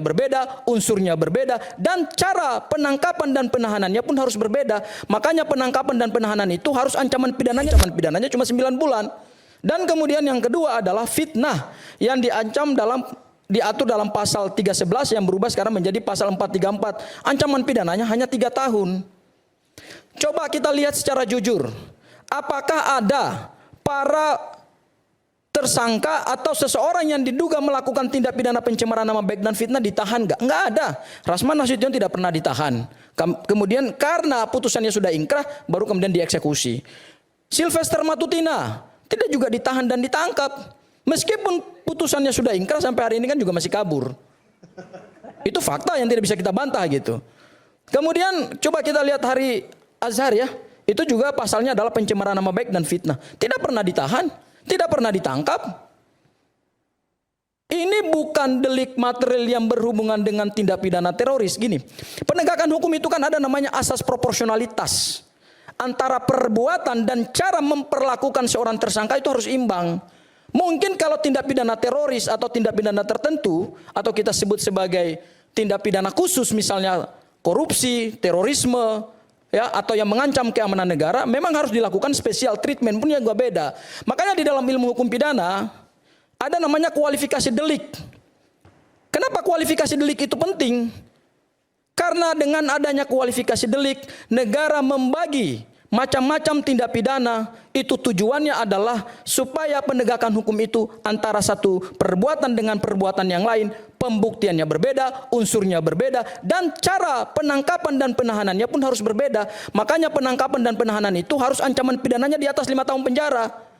berbeda, unsurnya berbeda, dan cara penangkapan dan penahanannya pun harus berbeda. Makanya penangkapan dan penahanan itu harus ancaman pidananya cuma 9 bulan. Dan kemudian yang kedua adalah fitnah yang diatur dalam pasal 311 yang berubah sekarang menjadi pasal 434. Ancaman pidananya hanya 3 tahun. Coba kita lihat secara jujur. Apakah ada para tersangka atau seseorang yang diduga melakukan tindak pidana pencemaran nama baik dan fitnah ditahan nggak? Nggak ada. Rasman Nasution tidak pernah ditahan. Kemudian karena putusannya sudah ingkrah, baru kemudian dieksekusi. Sylvester Matutina tidak juga ditahan dan ditangkap. Meskipun putusannya sudah ingkrah, sampai hari ini kan juga masih kabur. Itu fakta yang tidak bisa kita bantah gitu. Kemudian coba kita lihat Hari Azhar ya. Itu juga pasalnya adalah pencemaran nama baik dan fitnah. Tidak pernah ditahan. Tidak pernah ditangkap. Ini bukan delik material yang berhubungan dengan tindak pidana teroris. Gini, penegakan hukum itu kan ada namanya asas proporsionalitas. Antara perbuatan dan cara memperlakukan seorang tersangka itu harus imbang. Mungkin kalau tindak pidana teroris atau tindak pidana tertentu, atau kita sebut sebagai tindak pidana khusus, misalnya korupsi, terorisme, ya, atau yang mengancam keamanan negara, memang harus dilakukan special treatment, pun yang juga beda. Makanya di dalam ilmu hukum pidana ada namanya kualifikasi delik. Kenapa kualifikasi delik itu penting? Karena dengan adanya kualifikasi delik, negara membagi macam-macam tindak pidana. Itu tujuannya adalah supaya penegakan hukum itu antara satu perbuatan dengan perbuatan yang lain, pembuktiannya berbeda, unsurnya berbeda, dan cara penangkapan dan penahanannya pun harus berbeda. Makanya penangkapan dan penahanan itu harus ancaman pidananya di atas 5 tahun penjara.